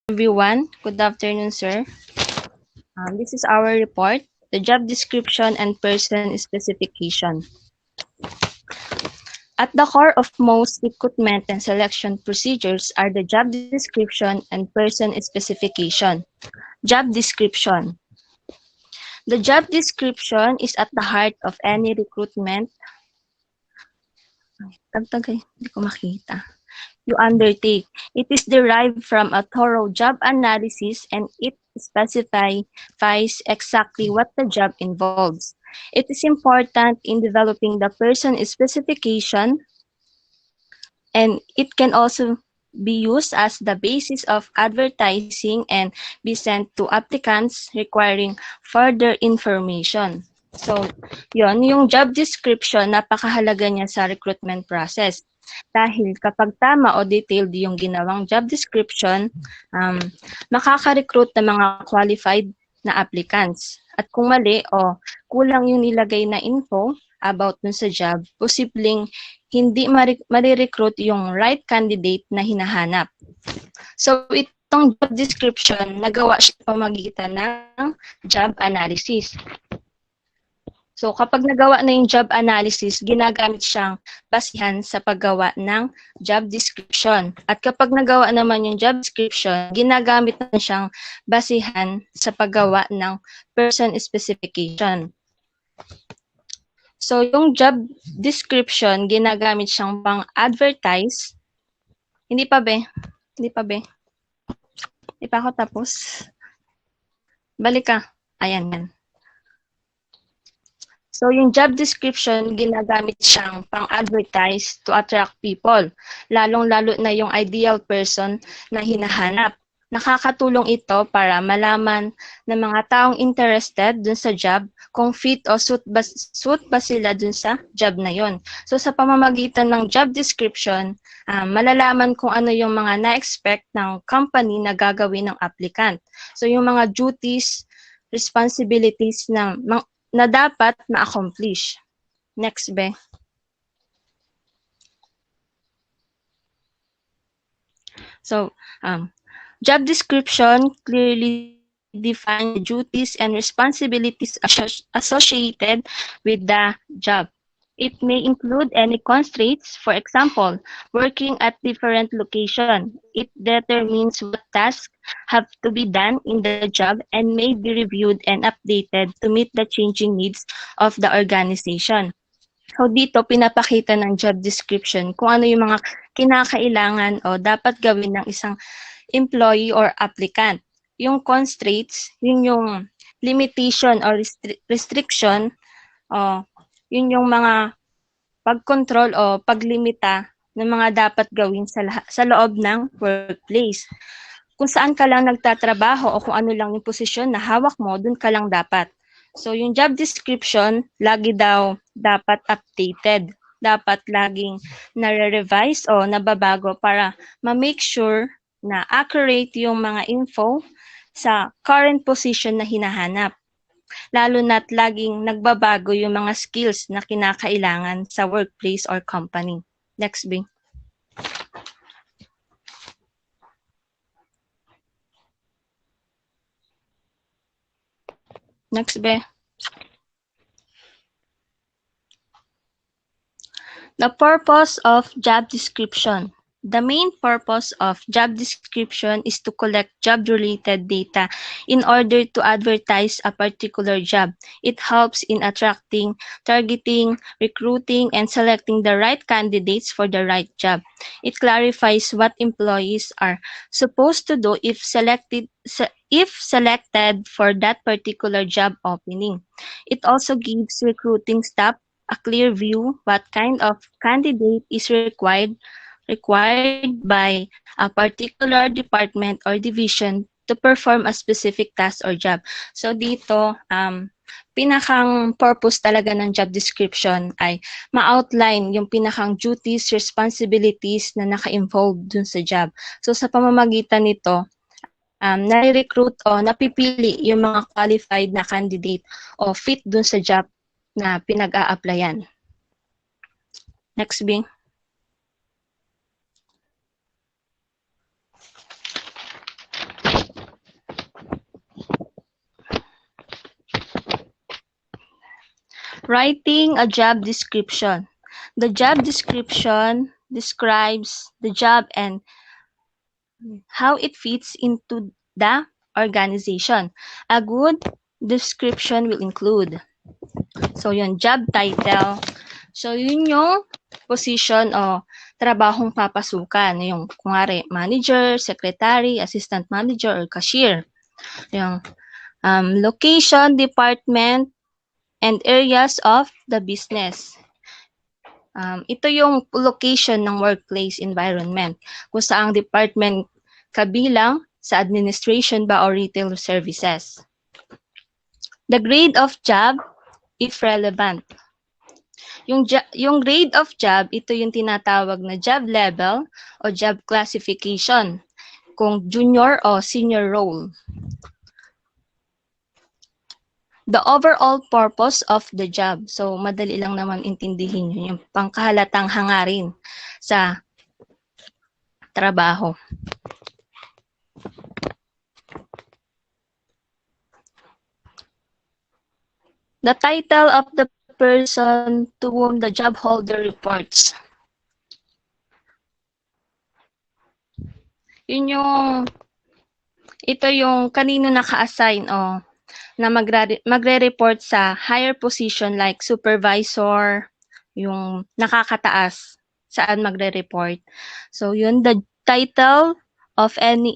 Everyone, good afternoon, sir. This is our report, the job description and person specification. At the core of most recruitment and selection procedures are the job description and person specification. Job description. The job description is at the heart of any recruitment. Hindi ko makita. You undertake. It is derived from a thorough job analysis and it specifies exactly what the job involves. It is important in developing the person specification, and it can also be used as the basis of advertising and be sent to applicants requiring further information. So, yon yung job description, napakahalaga niya sa recruitment process. Dahil kapag tama o detailed yung ginawang job description, makaka-recruit ng mga qualified na applicants. At kung mali o kulang yung nilagay na info about dun sa job, posibleng hindi marirecruit yung right candidate na hinahanap. So, itong job description, nagawa siya pamagitan ng job analysis. So, kapag nagawa na yung job analysis, ginagamit siyang basihan sa paggawa ng job description. At kapag nagawa naman yung job description, ginagamit na siyang basihan sa paggawa ng person specification. So, yung job description, ginagamit siyang pang-advertise. Hindi pa ba? Hindi pa ako tapos. Balik ka. Ayan yan. So, yung job description, ginagamit siyang pang-advertise to attract people, lalong-lalo na yung ideal person na hinahanap. Nakakatulong ito para malaman ng mga taong interested dun sa job kung fit o suit ba sila dun sa job na yon. So, sa pamamagitan ng job description, malalaman kung ano yung mga na-expect ng company na gagawin ng applicant. So, yung mga duties, responsibilities na dapat ma-accomplish. Next, be. So, job description clearly define the duties and responsibilities associated with the job. It may include any constraints, for example, working at different location. It determines what tasks have to be done in the job and may be reviewed and updated to meet the changing needs of the organization. So dito, pinapakita ng job description kung ano yung mga kinakailangan o dapat gawin ng isang employee or applicant. Yung constraints, yun yung limitation or restriction, yun yung mga pag-control o paglimita ng mga dapat gawin sa loob ng workplace. Kung saan ka lang nagtatrabaho o kung ano lang yung posisyon na hawak mo, dun ka lang dapat. So, yung job description, lagi daw dapat updated. Dapat laging nare-revise o nababago para ma-make sure na accurate yung mga info sa current position na hinahanap. Lalo na't laging nagbabago yung mga skills na kinakailangan sa workplace or company. Next, Bing. Next, Be. The purpose of job description. The main purpose of job description is to collect job-related data in order to advertise a particular job. It helps in attracting, targeting, recruiting, and selecting the right candidates for the right job. It clarifies what employees are supposed to do if selected for that particular job opening. It also gives recruiting staff a clear view what kind of candidate is required by a particular department or division to perform a specific task or job. So dito, pinakang purpose talaga ng job description ay ma-outline yung pinakang duties, responsibilities na naka-involve dun sa job. So sa pamamagitan nito, nare-recruit o napipili yung mga qualified na candidate o fit dun sa job na pinag-a-applyan. Next, Bing. Writing a job description. The job description describes the job and how it fits into the organization. A good description will include, so yun, job title. So yun yung position o trabahong papasukan. Yung kunwari, manager, secretary, assistant manager, or cashier. Yung location, department, and areas of the business. Ito yung location ng workplace environment, kung saang department kabilang sa administration ba o retail services. The grade of job, if relevant. Yung grade of job, ito yung tinatawag na job level o job classification, kung junior o senior role. The overall purpose of the job. So, madali lang naman intindihin yun, yung pangkahalatang hangarin sa trabaho. The title of the person to whom the job holder reports. Ito yung kanino naka-assign o na magre-report sa higher position like supervisor, yung nakakataas saan magre-report. So yun, the title of any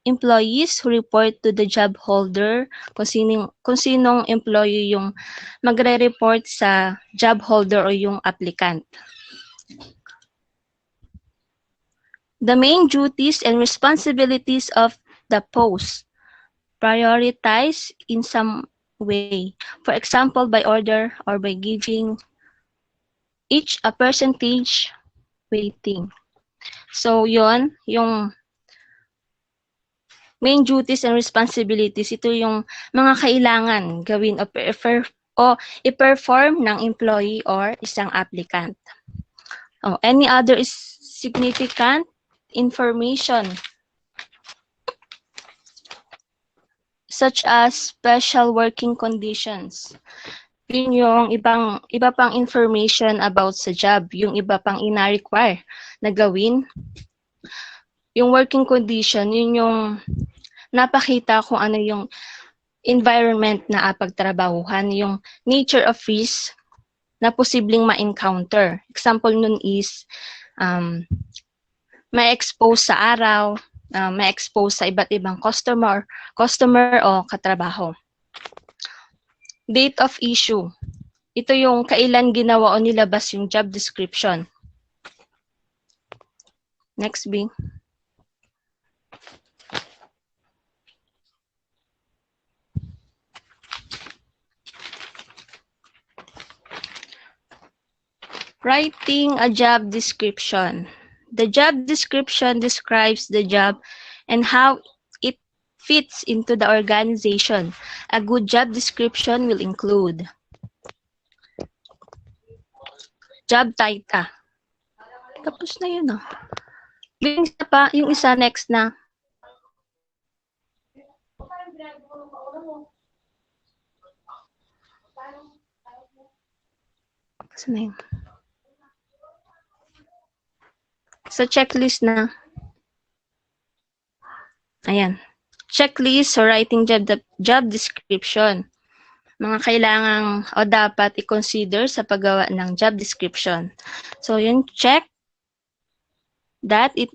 employees who report to the job holder, kung sinong employee yung magre-report sa job holder o yung applicant. The main duties and responsibilities of the post. Prioritize in some way. For example, by order or by giving each a percentage weighting. So, yon yung main duties and responsibilities. Ito yung mga kailangan gawin o i-perform ng employee or isang applicant. Any other significant information such as special working conditions. Yun yung iba pang information about sa job, yung iba pang ina-require na gawin. Yung working condition, yun yung napakita kung ano yung environment na apagtrabahuhan, yung nature of risk na posibleng ma-encounter. Example nun is ma-expose sa araw, ma-expose sa iba't ibang customer o katrabaho. Date of issue. Ito yung kailan ginawa o nilabas yung job description. Next, B. Writing a job description. The job description describes the job and how it fits into the organization. A good job description will include job title. Tapos na yun, yung isa next na. Kasi na yun. Sa checklist na. Ayan. Checklist or writing job description. Mga kailangang o dapat i-consider sa paggawa ng job description. So, yun, check that it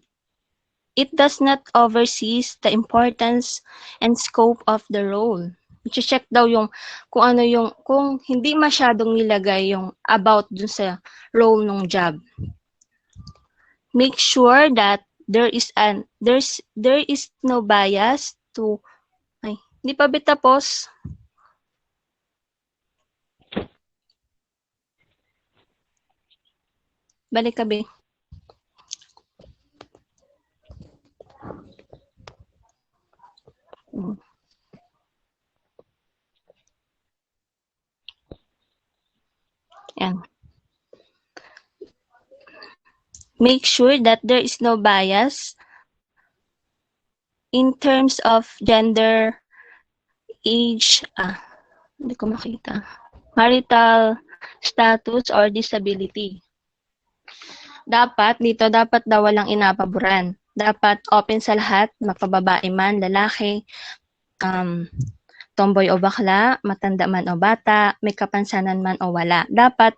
does not oversees the importance and scope of the role. I-check daw yung kung hindi masyadong nilagay yung about dun sa role ng job. Make sure that there is no bias to hindi pa tapos. Balik ka, be. Yan. Make sure that there is no bias in terms of gender, age, hindi ko makita. marital status or disability. Dapat daw walang inapaboran. Dapat open sa lahat, mapababae man, lalaki, tomboy o bakla, matanda man o bata, may kapansanan man o wala. Dapat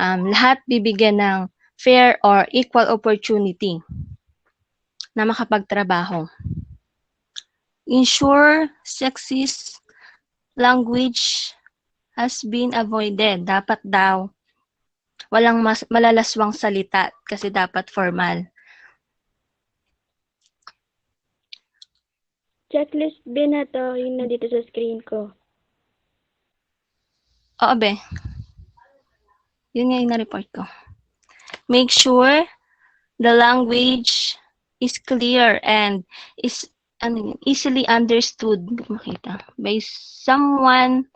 lahat bibigyan ng fair or equal opportunity na makapagtrabaho. Ensure sexist language has been avoided. Dapat daw walang malalaswang salita kasi dapat formal. Checklist B na to, yung nandito sa screen ko. Oo, be. Yun nga yung na-report ko. Make sure the language is clear and is easily understood by someone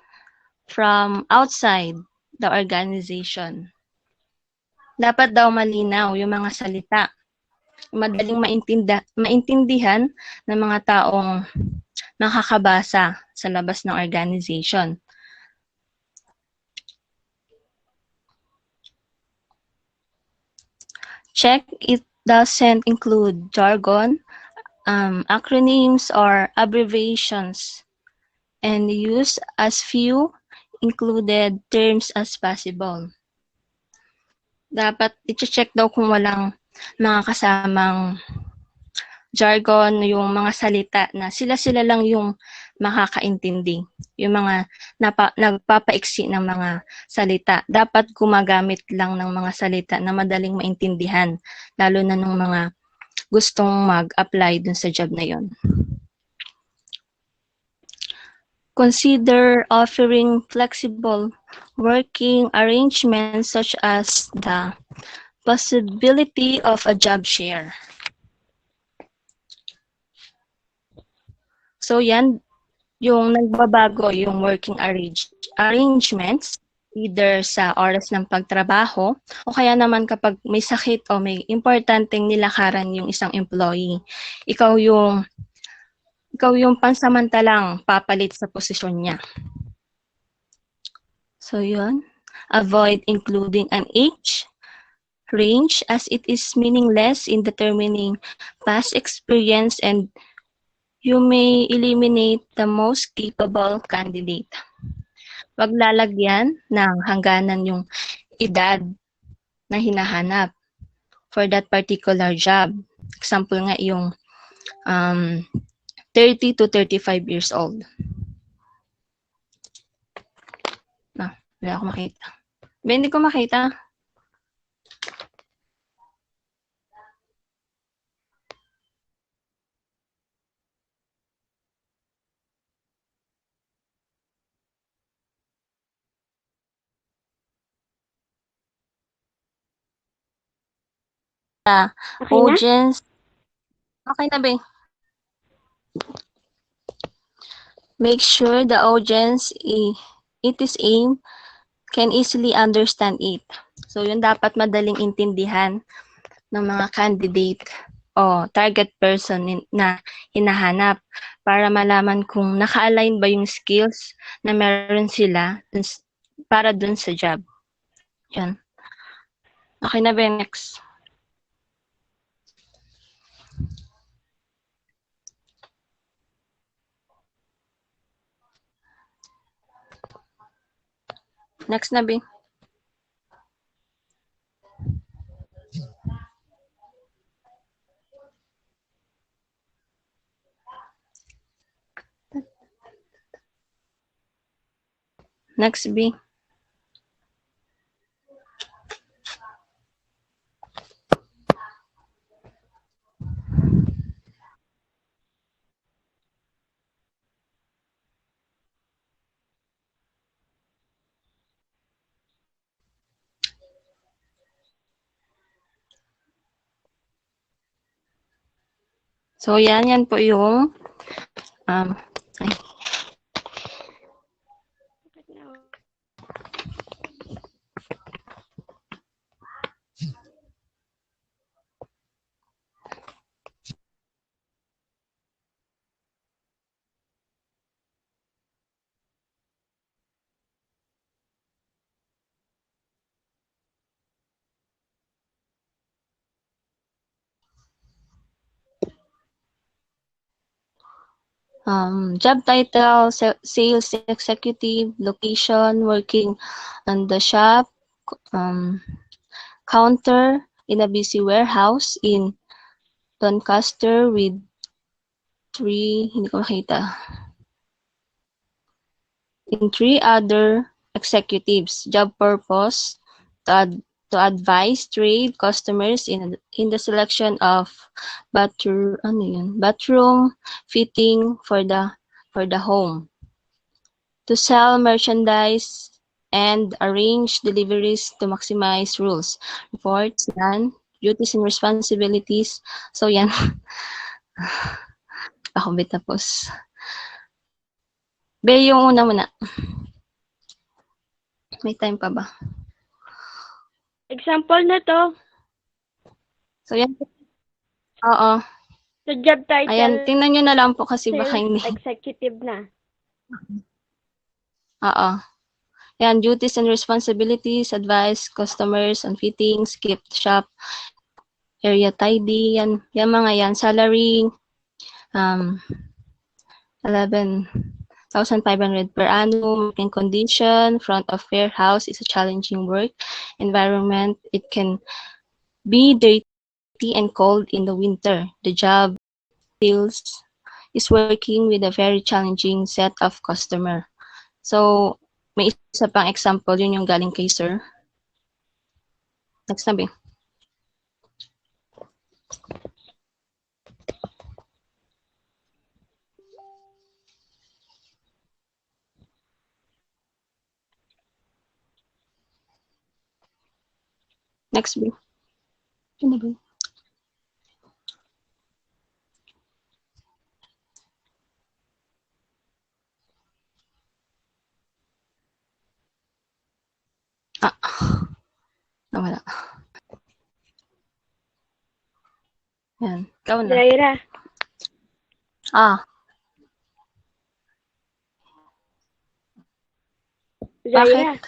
from outside the organization. Dapat daw malinaw yung mga salita. Madaling maintindihan ng mga taong nakakabasa sa labas ng organization. Check it doesn't include jargon, acronyms, or abbreviations, and use as few included terms as possible. Dapat i-check daw kung walang mga kasamang jargon, yung mga salita na sila-sila lang yung makakaintindi. Yung mga nagpapaiksi ng mga salita. Dapat gumagamit lang ng mga salita na madaling maintindihan, lalo na ng mga gustong mag-apply dun sa job na yon. Consider offering flexible working arrangements such as the possibility of a job share. So yan, yung nagbabago yung working arrangements either sa oras ng pagtrabaho o kaya naman kapag may sakit o may importanteng nilakaran yung isang employee. Ikaw yung pansamantalang papalit sa posisyon niya. So yun, avoid including an age range as it is meaningless in determining past experience and you may eliminate the most capable candidate. Wag lalagyan ng hangganan yung edad na hinahanap for that particular job. Example nga yung 30 to 35 years old. Wala ako makita. Hindi ko makita. Okay Audience. Okay na ba? Make sure the audience it is aimed can easily understand it. So yun dapat madaling intindihan ng mga candidate o target person na hinahanap para malaman kung naka-align ba yung skills na meron sila para dun sa job. Yan. Okay na ba? Next. Next na ba? Next B. So yan po yung Job title, sales executive, location, working on the shop, um, counter in a busy warehouse in Doncaster with hindi ko makita, in three other executives. Job purpose, to advise trade customers in the selection of bathroom fitting for the home. To sell merchandise and arrange deliveries to maximize rules. Reports, yan. Duties and responsibilities. So, yan. Ako ba tapos? Be, yung una muna. May time pa ba? Example na to. So, yan. Oo. Sa job title, Ayan, tingnan nyo na lang po kasi baka sales hindi. executive na. Oo. Ayan, duties and responsibilities, advise customers on fittings, keep shop, area tidy, yan mga yan. Salary, 11,500 per annum. Working condition, front of warehouse is a challenging work environment. It can be dirty and cold in the winter. The job entails is working with a very challenging set of customer. So, may isa pang example, yun yung galing kay sir. Next na ba? Next ba? Yun na ba? Nawala. Yan. Ikaw na. Zaira. Zaira. Bakit?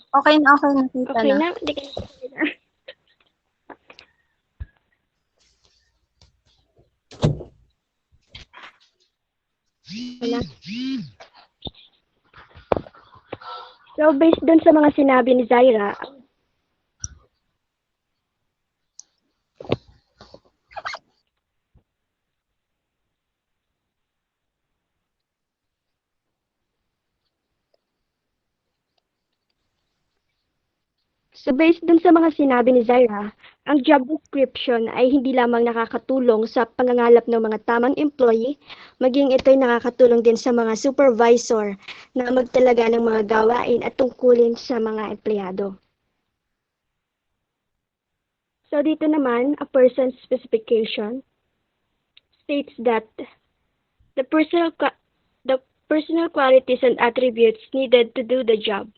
Okay na. Kita Okay na. na. Hindi ka na. Wala. So, based dun sa mga sinabi ni Zaira, ang job description ay hindi lamang nakakatulong sa pangangalap ng mga tamang employee, maging ito'y nakakatulong din sa mga supervisor na magtalaga ng mga gawain at tungkulin sa mga empleyado. So dito naman, a person's specification states that the personal qualities and attributes needed to do the job.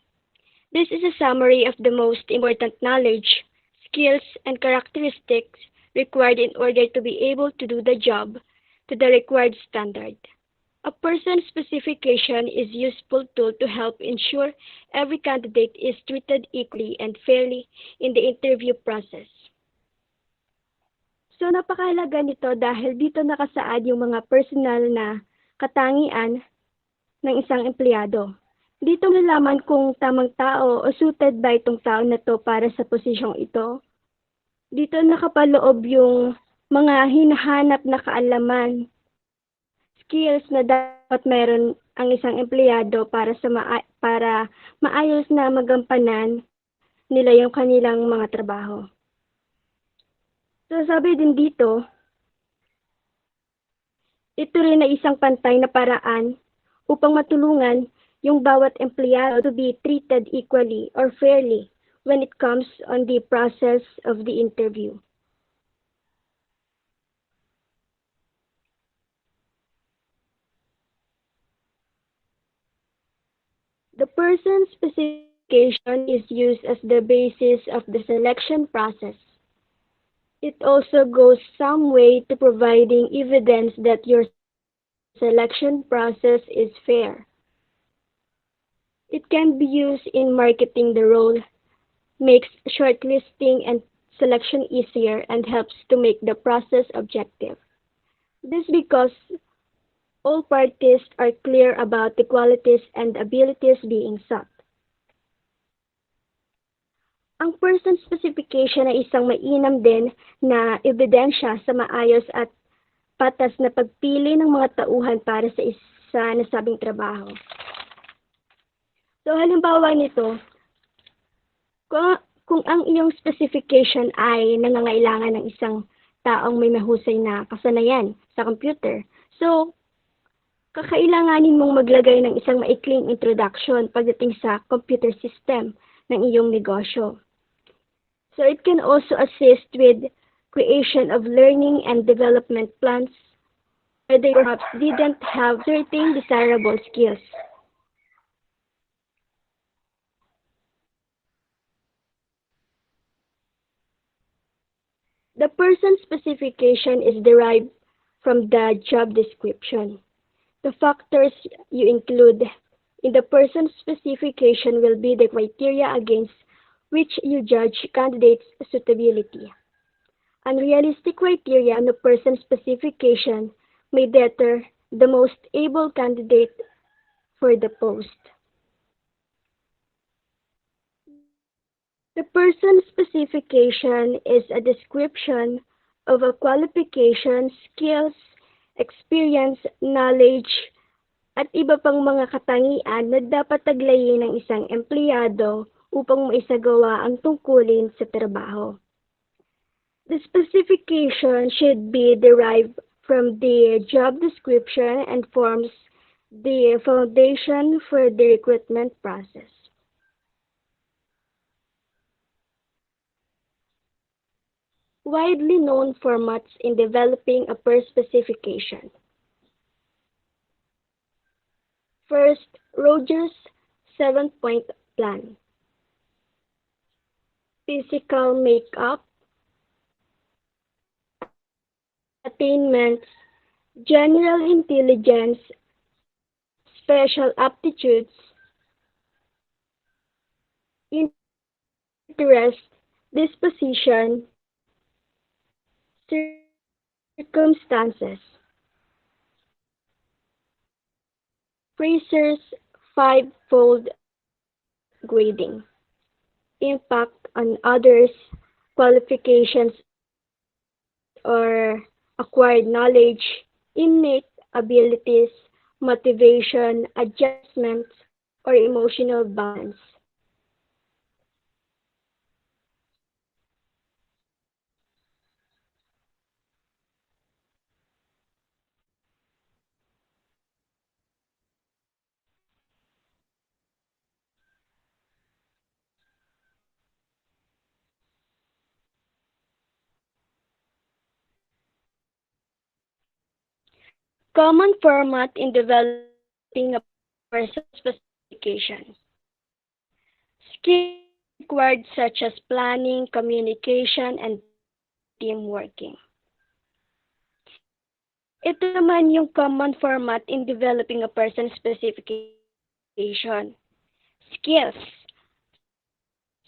This is a summary of the most important knowledge, skills, and characteristics required in order to be able to do the job to the required standard. A person's specification is a useful tool to help ensure every candidate is treated equally and fairly in the interview process. So napakahalaga nito dahil dito nakasaad yung mga personal na katangian ng isang empleyado. Dito malalaman kung tamang tao o suited ba itong tao na to para sa posisyong ito. Dito nakapaloob yung mga hinahanap na kaalaman, skills na dapat meron ang isang empleyado para maayos na magampanan nila yung kanilang mga trabaho. So sabi din dito, ito rin ay isang pantay na paraan upang matulungan yung bawat empleyado to be treated equally or fairly when it comes on the process of the interview. The person's specification is used as the basis of the selection process. It also goes some way to providing evidence that your selection process is fair. It can be used in marketing the role, makes shortlisting and selection easier and helps to make the process objective. This because all parties are clear about the qualities and abilities being sought. Ang person specification ay isang mainam din na ebidensya sa maayos at patas na pagpili ng mga tauhan para sa isa nasabing trabaho. So halimbawa nito, kung ang iyong specification ay nangangailangan ng isang taong may mahusay na kasanayan sa computer, so kakailanganin mong maglagay ng isang maikling introduction pagdating sa computer system ng iyong negosyo. So it can also assist with creation of learning and development plans where they perhaps didn't have certain desirable skills. The person specification is derived from the job description. The factors you include in the person specification will be the criteria against which you judge candidates' suitability. Unrealistic criteria on the person specification may deter the most able candidate for the post. The person specification is a description of a qualification, skills, experience, knowledge, at iba pang mga katangian na dapat taglayin ng isang empleyado upang maisagawa ang tungkulin sa trabaho. The specification should be derived from the job description and forms the foundation for the recruitment process. Widely known formats in developing a per specification. First, Rogers 7-point plan. Physical makeup, attainments, general intelligence, special aptitudes, interest, disposition, circumstances. Fraser's five-fold grading. Impact on others, qualifications or acquired knowledge, innate abilities, motivation, adjustments, or emotional balance. Common format in developing a person specification. Skills required such as planning, communication, and team working. Ito naman yung common format in developing a person specification. Skills.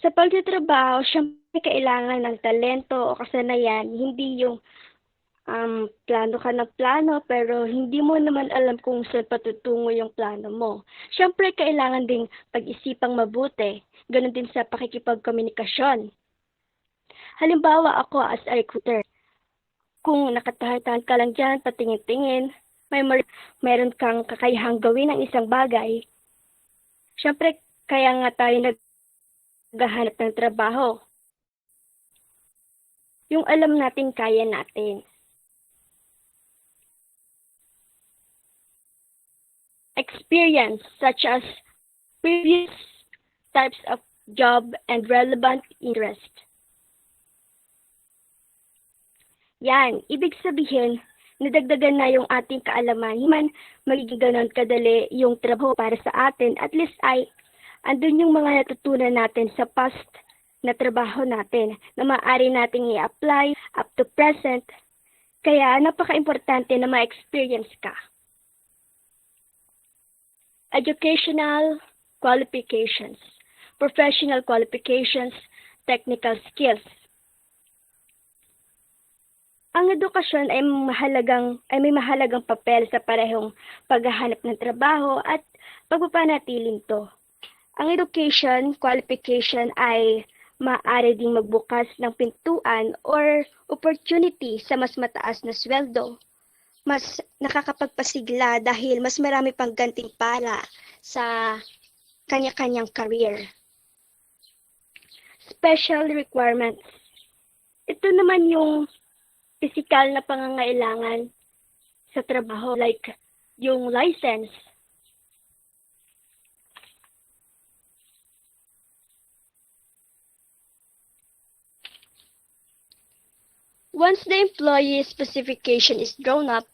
Sa pagtatrabaho, siyempre kailangan ng talento o kasanayan, hindi yung plano ka ng plano pero hindi mo naman alam kung saan patutungo yung plano mo. Siyempre, kailangan ding pag-isipang mabuti. Ganon din sa pakikipagkomunikasyon. Halimbawa, ako as a recruiter, kung nakatahan ka lang dyan, patingin-tingin, mayroon kang kakayahang gawin ng isang bagay, siyempre, kaya nga tayo naghahanap ng trabaho. Yung alam natin, kaya natin. Experience such as previous types of job and relevant interest. Yan, ibig sabihin, nadagdagan na yung ating kaalaman. Hindi man magiging ganon kadali yung trabaho para sa atin. At least ay andun yung mga natutunan natin sa past na trabaho natin na maaari nating i-apply up to present. Kaya napaka-importante na ma-experience ka. Educational qualifications, professional qualifications, technical skills. Ang edukasyon ay may mahalagang papel sa parehong paghahanap ng trabaho at pagpapanatili nito. Ang education qualification ay maaari ding magbukas ng pintuan or opportunity sa mas mataas na sweldo. Mas nakakapagpasigla dahil mas marami pang gantimpala sa kanya-kanyang career. Special requirements. Ito naman yung physical na pangangailangan sa trabaho, like yung license. Once the employee specification is drawn up,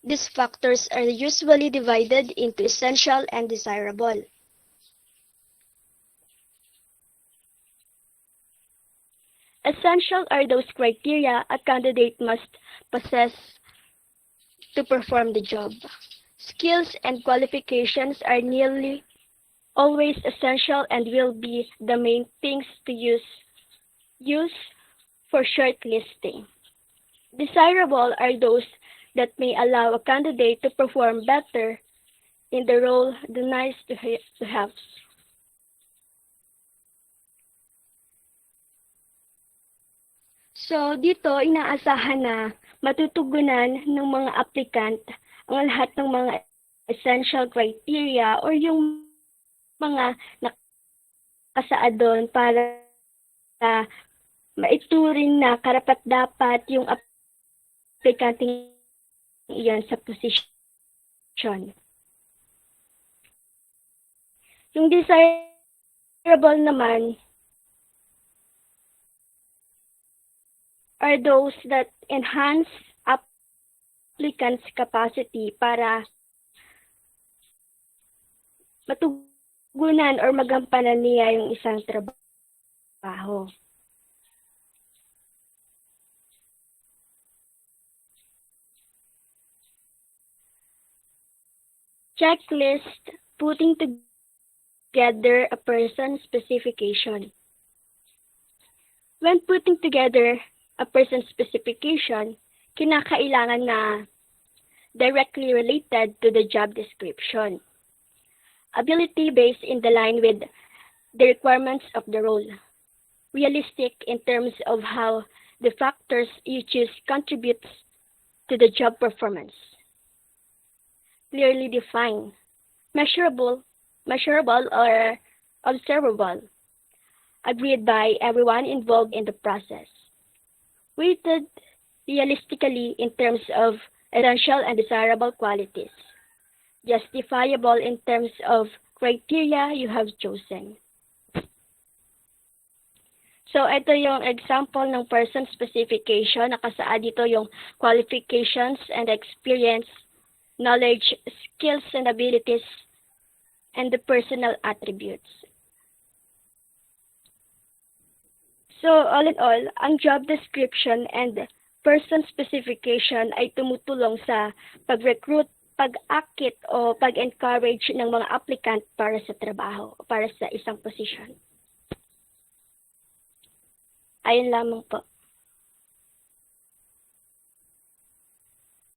these factors are usually divided into essential and desirable. Essential are those criteria a candidate must possess to perform the job. Skills and qualifications are nearly always essential and will be the main things to use for shortlisting. Desirable are those that may allow a candidate to perform better in the role than nice to have. So, dito inaasahan na matutugunan ng mga applicant ang lahat ng mga essential criteria or yung mga nakasaad doon para maituring na karapat-dapat yung aplikanteng iyan sa posisyon. Yung desirable naman are those that enhance applicants' capacity para matugunan or magampanan niya yung isang trabaho. Checklist, putting together a person's specification. When putting together a person's specification, kinakailangan na directly related to the job description. Ability based in the line with the requirements of the role. Realistic in terms of how the factors you choose contributes to the job performance. Clearly defined. Measurable or observable. Agreed by everyone involved in the process. Weighted realistically in terms of essential and desirable qualities. Justifiable in terms of criteria you have chosen. So, ito yung example ng person specification. Nakasaad dito yung qualifications and experience, knowledge, skills and abilities, and the personal attributes. So, all in all, ang job description and person specification ay tumutulong sa pag-recruit, pag-akit o pag-encourage ng mga applicant para sa trabaho, para sa isang position. Ayun lamang po.